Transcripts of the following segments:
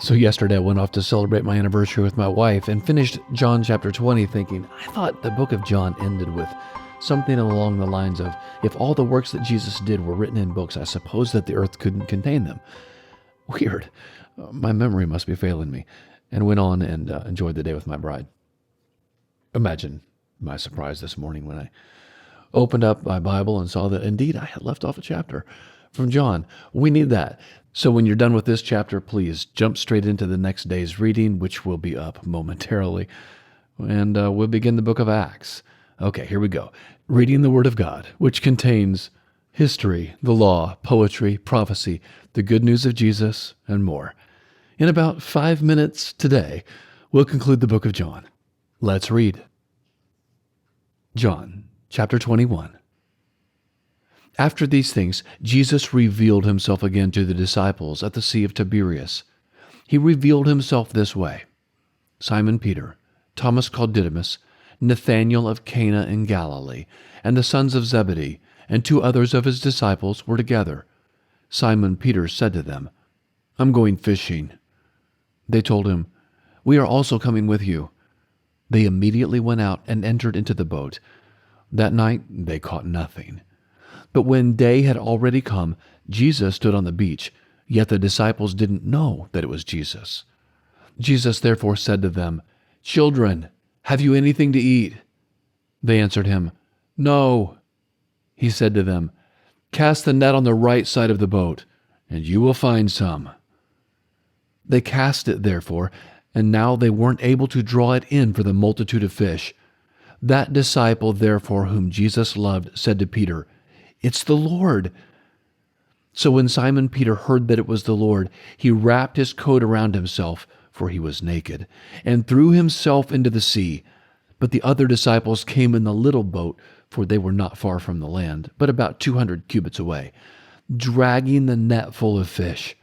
So yesterday I went off to celebrate my anniversary with my wife and finished John chapter 20 thinking, I thought the book of John ended with something along the lines of, if all the works that Jesus did were written in books, I suppose that the earth couldn't contain them. Weird. My memory must be failing me. And went on and enjoyed the day with my bride. Imagine my surprise this morning when I opened up my Bible and saw that indeed I had left off a chapter from John. We need that. So when you're done with this chapter, please jump straight into the next day's reading, which will be up momentarily. And we'll begin the book of Acts. Okay, here we go. Reading the Word of God, which contains history, the law, poetry, prophecy, the good news of Jesus, and more. In about 5 minutes today, we'll conclude the book of John. Let's read. John, chapter 21. After these things, Jesus revealed himself again to the disciples at the Sea of Tiberias. He revealed himself this way. Simon Peter, Thomas called Didymus, Nathanael of Cana in Galilee, and the sons of Zebedee, and 2 others of his disciples were together. Simon Peter said to them, I'm going fishing. They told him, We are also coming with you. They immediately went out and entered into the boat. That night they caught nothing. But when day had already come, Jesus stood on the beach, yet the disciples didn't know that it was Jesus. Jesus therefore said to them, Children, have you anything to eat? They answered him, No. He said to them, Cast the net on the right side of the boat, and you will find some. They cast it therefore, and now they weren't able to draw it in for the multitude of fish. That disciple therefore whom Jesus loved said to Peter, It's the Lord. So when Simon Peter heard that it was the Lord, he wrapped his coat around himself, for he was naked, and threw himself into the sea. But the other disciples came in the little boat, for they were not far from the land, but about 200 cubits away, dragging the net full of fish.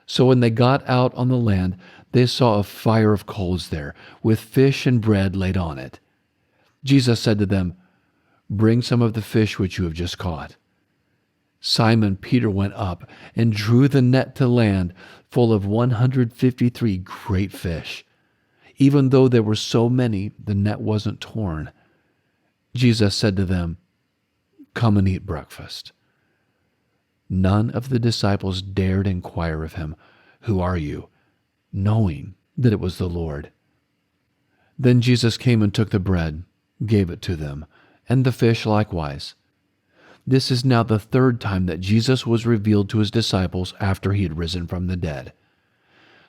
So when they got out on the land, they saw a fire of coals there, with fish and bread laid on it. Jesus said to them, Bring some of the fish which you have just caught. Simon Peter went up and drew the net to land full of 153 great fish. Even though there were so many, the net wasn't torn. Jesus said to them, Come and eat breakfast. None of the disciples dared inquire of him, Who are you? Knowing that it was the Lord. Then Jesus came and took the bread, gave it to them, and the fish likewise. This is now the 3rd time that Jesus was revealed to his disciples after he had risen from the dead.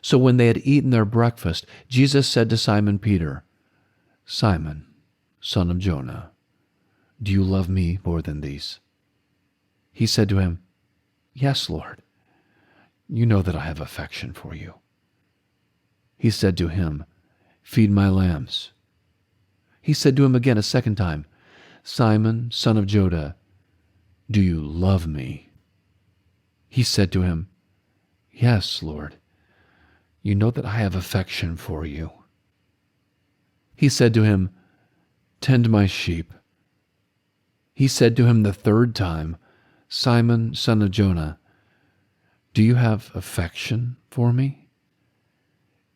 So when they had eaten their breakfast, Jesus said to Simon Peter, Simon, son of Jonah, do you love me more than these? He said to him, Yes, Lord. You know that I have affection for you. He said to him, Feed my lambs. He said to him again a 2nd time, Simon, son of Jonah, do you love me? He said to him, Yes, Lord. You know that I have affection for you. He said to him, Tend my sheep. He said to him the 3rd time, Simon, son of Jonah, do you have affection for me?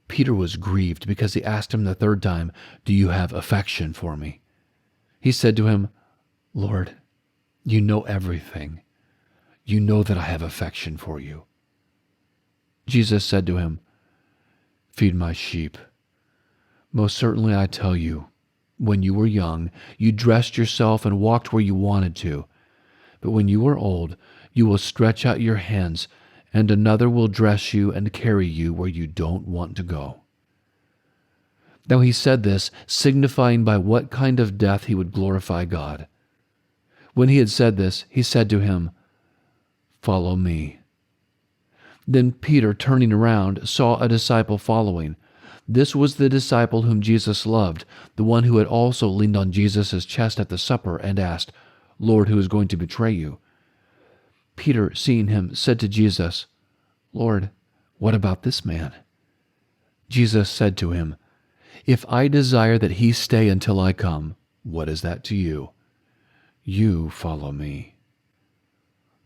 Peter was grieved because he asked him the 3rd time, Do you have affection for me? He said to him, Lord, you know everything. You know that I have affection for you. Jesus said to him, Feed my sheep. Most certainly I tell you, when you were young, you dressed yourself and walked where you wanted to. But when you are old, you will stretch out your hands, and another will dress you and carry you where you don't want to go. Now he said this, signifying by what kind of death he would glorify God. When he had said this, he said to him, Follow me. Then Peter, turning around, saw a disciple following. This was the disciple whom Jesus loved, the one who had also leaned on Jesus' chest at the supper and asked, Lord, who is going to betray you? Peter, seeing him, said to Jesus, Lord, what about this man? Jesus said to him, If I desire that he stay until I come, what is that to you? You follow me.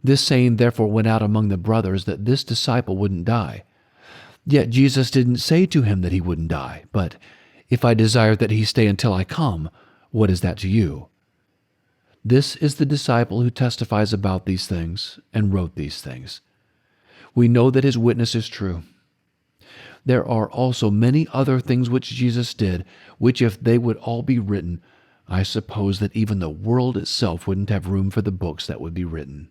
This saying therefore went out among the brothers that this disciple wouldn't die. Yet Jesus didn't say to him that he wouldn't die, but, "If I desire that he stay until I come, what is that to you?" This is the disciple who testifies about these things and wrote these things. We know that his witness is true. There are also many other things which Jesus did, which if they would all be written, I suppose that even the world itself wouldn't have room for the books that would be written.